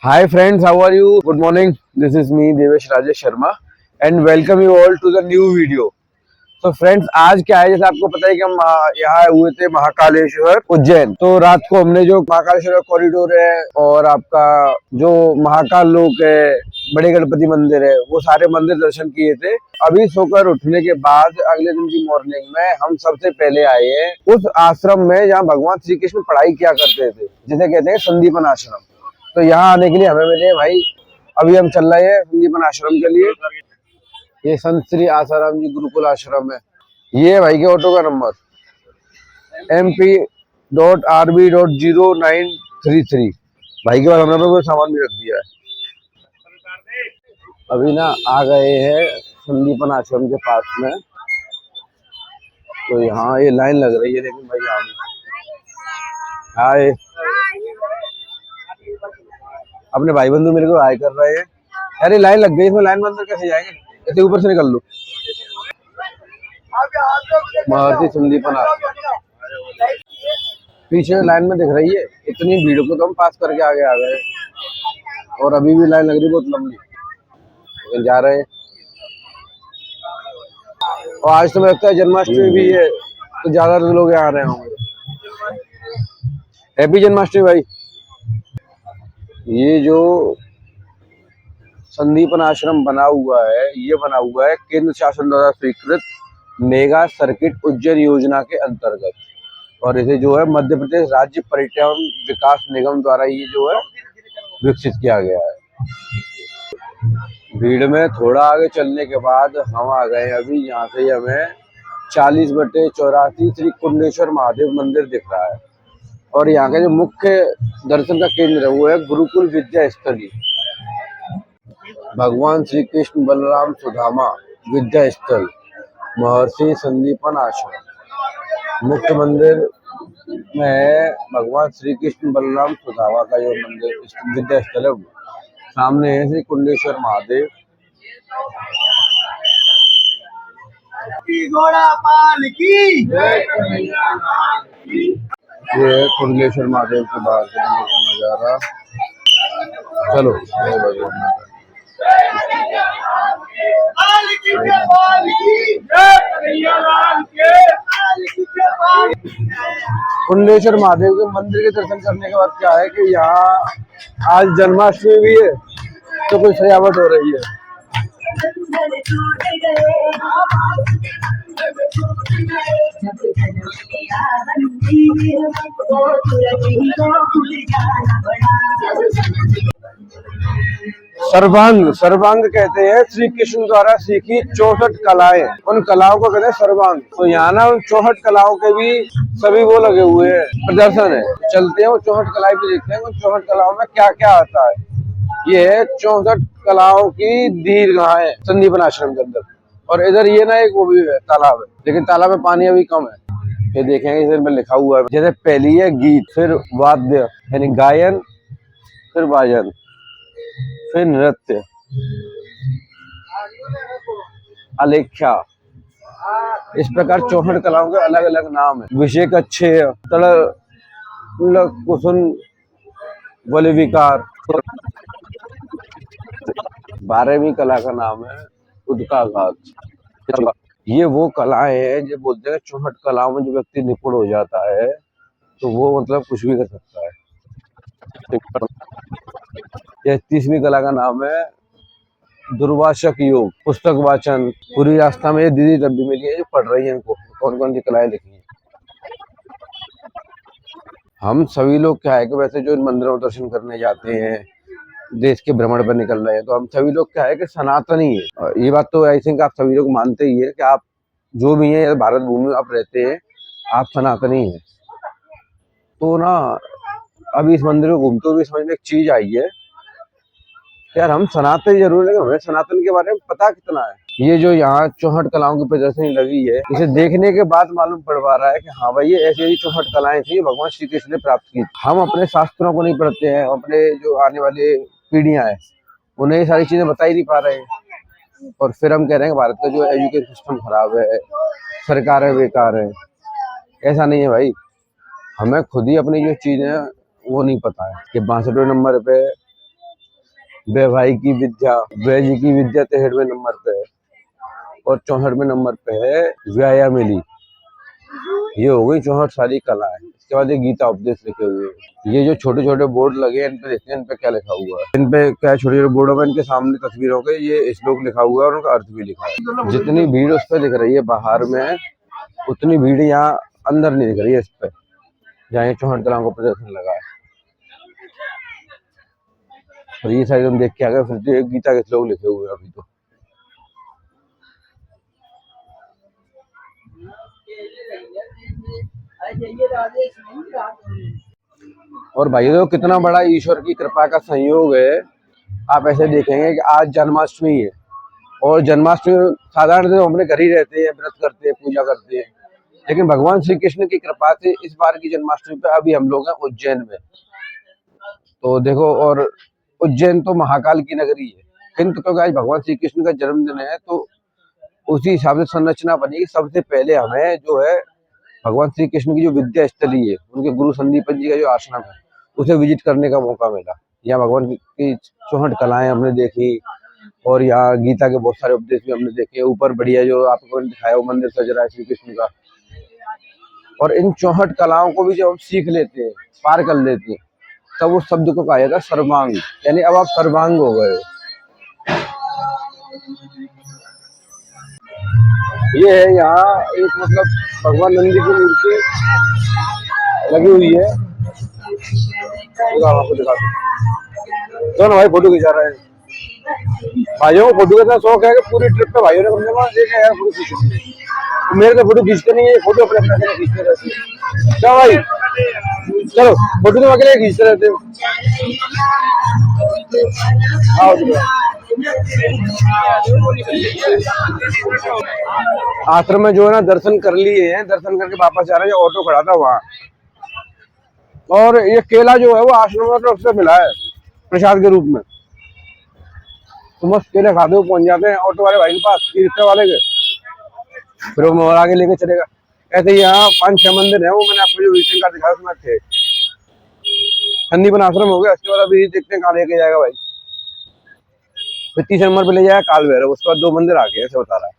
Hi friends, how are you? Good morning. This is me Devesh Rajesh Sharma and welcome you all to the new video. तो friends आज क्या है, जैसे आपको पता है कि हम यहाँ हुए थे महाकालेश्वर उज्जैन। तो रात को हमने जो महाकालेश्वर कॉरिडोर है और आपका जो महाकाल लोक है, बड़े गणपति मंदिर है, वो सारे मंदिर दर्शन किए थे। अभी सोकर उठने के बाद अगले दिन की मॉर्निंग में हम सबसे पहले आए हैं उस आश्रम में जहाँ भगवान श्री कृष्ण पढ़ाई किया करते थे, जिसे कहते हैं संदीपन आश्रम। तो यहाँ आने के लिए हमें मिले भाई। अभी हम चल रहे हैं संदीपन आश्रम के लिए। ये संत श्री आसाराम जी गुरुकुल आश्रम है। ये भाई के ऑटो का नंबर MP.RB.0933। भाई के पास हमने कोई सामान भी रख दिया है। अभी ना आ गए हैं संदीपन आश्रम के पास में। तो यहाँ ये लाइन लग रही है, लेकिन भाई यहाँ हाय, अपने भाई बंधु मेरे को हाय कर रहे हैं। अरे लाइन लग गई, इसमें लाइन में अंदर कैसे जाएंगे? ऐसे ऊपर से निकल लो। महर्षि संदीपन आश्रम पीछे लाइन में दिख रही है। इतनी भीड़ को तो हम पास करके आगे आ गए, और अभी भी लाइन लग रही है बहुत लंबी, लेकिन जा रहे हैं। और आज तो मुझे लगता है जन्माष्टमी भी है, तो ज्यादा लोग यहाँ आ रहे होंगे। हैप्पी जन्माष्टमी भाई। ये जो संदीपन आश्रम बना हुआ है, ये बना हुआ है केंद्र शासन द्वारा स्वीकृत मेगा सर्किट उज्जैन योजना के अंतर्गत, और इसे जो है मध्य प्रदेश राज्य पर्यटन विकास निगम द्वारा ये जो है विकसित किया गया है। भीड़ में थोड़ा आगे चलने के बाद हम आ गए अभी। यहाँ से हमें 40/84 श्री कुंडेश्वर महादेव मंदिर दिख रहा है, और यहाँ के जो मुख्य दर्शन का केंद्र है वो है गुरुकुल विद्या स्थली भगवान श्री कृष्ण बलराम सुदामा विद्या स्थल महर्षि संदीपन आश्रम। मुख्य मंदिर में है भगवान श्री कृष्ण बलराम सुदामा का जो मंदिर विद्या स्थल है। सामने है श्री कुंडेश्वर महादेव। ये है कुंडेश्वर महादेव के बाहर का नजारा। चलो कुंडेश्वर महादेव के मंदिर के दर्शन करने के बाद क्या है कि यहाँ आज जन्माष्टमी भी है, तो कोई सजावट हो रही है। सर्वांग सर्वांग कहते हैं श्री कृष्ण द्वारा सीखी 64 कलाएं, उन कलाओं को कहते हैं सर्वांग। तो यहाँ ना उन 64 कलाओं के भी सभी वो लगे हुए हैं, प्रदर्शन है। चलते हैं वो 64 कलाएं भी देखते हैं, उन 64 कलाओं में क्या क्या आता है। ये है 64 कलाओं की दीर्घाएं संदीपन आश्रम के अंदर। और इधर ये ना एक वो भी है, तालाब है, लेकिन तालाब में पानी अभी कम है। ये देखेंगे इधर में लिखा हुआ है, जैसे पहली है गीत, फिर वाद्य यानी गायन, फिर वाजन, फिर नृत्य, अलेख्या। इस प्रकार 64 कलाओं के अलग अलग नाम है। विषेक अच्छे तड़ कुसुन बल विकार। 12वीं कला का नाम है उदकाघात। ये वो कलाएं हैं जो बोलते हैं 64 कलाओं में जो व्यक्ति निपुण हो जाता है तो वो मतलब कुछ भी कर सकता है। 30वीं कला का नाम है दुर्वाशक योग, पुस्तक वाचन। पूरी रास्ता में ये दीदी तब भी मिली है जो पढ़ रही है इनको कौन कौन सी कलाएं लिखी है। हम सभी लोग क्या है कि वैसे जो इन मंदिरों में दर्शन करने जाते हैं, देश के भ्रमण पर निकल रहे हैं, तो हम सभी लोग क्या है कि सनातनी है। और ये बात तो आई थिंक आप सभी लोग मानते ही है कि आप जो भी है भारत भूमि में आप रहते हैं, आप सनातनी है। तो ना अभी इस मंदिर को घूमते हुए समझ में एक चीज आई है, यार हम सनातन जरूर है, हमें सनातन के बारे में पता कितना है। ये जो यहाँ 64 कलाओं की प्रदर्शनी लगी है, इसे देखने के बाद मालूम पड़ पा रहा है कि हाँ भाई ये ऐसी ऐसी 64 कलाएं थी भगवान श्री कृष्ण ने प्राप्त की। हम अपने शास्त्रों को नहीं पढ़ते हैं, अपने जो आने वाले पीढ़ियां हैं उन्हें ये सारी चीजें बता ही नहीं पा रहे हैं। और फिर हम कह रहे हैं भारत का जो एजुकेशन सिस्टम खराब है, सरकारें बेकार है। ऐसा नहीं है भाई, हमें खुद ही अपनी जो चीजें वो नहीं पता है कि 62 नंबर पे वैवाही की विद्या, वैजी की विद्या 63वें नंबर पे है और 64वें नंबर पे है व्यायामिली। ये हो गई 64 सारी कला है। इसके बाद ये गीता उपदेश लिखे हुए हैं। ये जो छोटे छोटे बोर्ड लगे हैं इन पे देखते हैं इन पे क्या लिखा हुआ है। इन पे क्या छोटे छोटे बोर्डों में इनके सामने तस्वीरों के ये श्लोक लिखा हुआ है और उनका अर्थ भी लिखा है। जितनी भीड़ उस पर दिख रही है बाहर में, उतनी भीड़ यहाँ अंदर नहीं दिख रही है इस पे, जहाँ ये 64 कलाओं का प्रदर्शन लगा है। और ये साइड हम देख के आ गए, फिर तो एक गीता के श्लोक लिखे हुए हैं अभी तो। और भाई देखो कितना बड़ा ईश्वर की कृपा का संयोग है। आप ऐसे देखेंगे कि आज जन्माष्टमी है और जन्माष्टमी साधारण तो अपने घर ही रहते हैं, व्रत करते हैं, पूजा करते हैं, लेकिन भगवान श्री कृष्ण की कृपा से इस बार की जन्माष्टमी पे अभी हम लोग हैं उज्जैन में। तो देखो, और उज्जैन तो महाकाल की नगरी है, किंतु क्योंकि आज भगवान श्री कृष्ण का जन्मदिन है तो उसी हिसाब से संरचना बनी कि सबसे पहले हमें जो है भगवान श्री कृष्ण की जो विद्या स्थली है, उनके गुरु संदीपन जी का जो आश्रम है, उसे विजिट करने का मौका मिला। यहाँ भगवान की 64 कलाएं हमने देखी और यहाँ गीता के बहुत सारे उपदेश भी हमने देखे। ऊपर बढ़िया जो आपको दिखाया वो मंदिर सज रहा है श्री कृष्ण का। और इन 64 कलाओं को भी जब हम सीख लेते हैं, पार कर लेते हैं, तब उस शब्द को कहा जाता है सर्वांग, यानी अब आप सर्वांग हो गए। ये है यहाँ एक मतलब भगवान नंदी की मूर्ति लगी हुई है। आपको दिखा दोनों भाई फोटो खिंचा रहे हैं। भाइयों को फोटो का शौक है कि पूरी ट्रिप पे भाइयों ने कम से कम एक यार फोटो खींची। तो मेरे तो फोटो खींचते नहीं है, फोटो अपने अपने खींचते रहते हैं। क्या भाई, चलो फोटो तो अकेले खींचते रहते हो। आश्रम में जो है ना दर्शन कर लिए हैं, दर्शन करके वापस जा रहे हैं। ऑटो खड़ा था वहाँ, और ये केला जो है वो आश्रम में से मिला है प्रसाद के रूप में। तो मस्त केले खाते हुए पहुंच जाते हैं ऑटो वाले भाई के पास, रिक्शा वाले के, फिर वो मोड़ आगे लेके चलेगा। ऐसे यहाँ 5-6 मंदिर है, वो मैंने आपको जो वीकेंड का दिखाया उसमें थे। संदीपन आश्रम हो गया, उसके बाद अभी देखते हैं कहाँ लेके जाएगा भाई। फिर 30 नंबर पे ले जाएगा काल भैरव, उसके बाद 2 मंदिर आ गए ऐसे बता रहा है।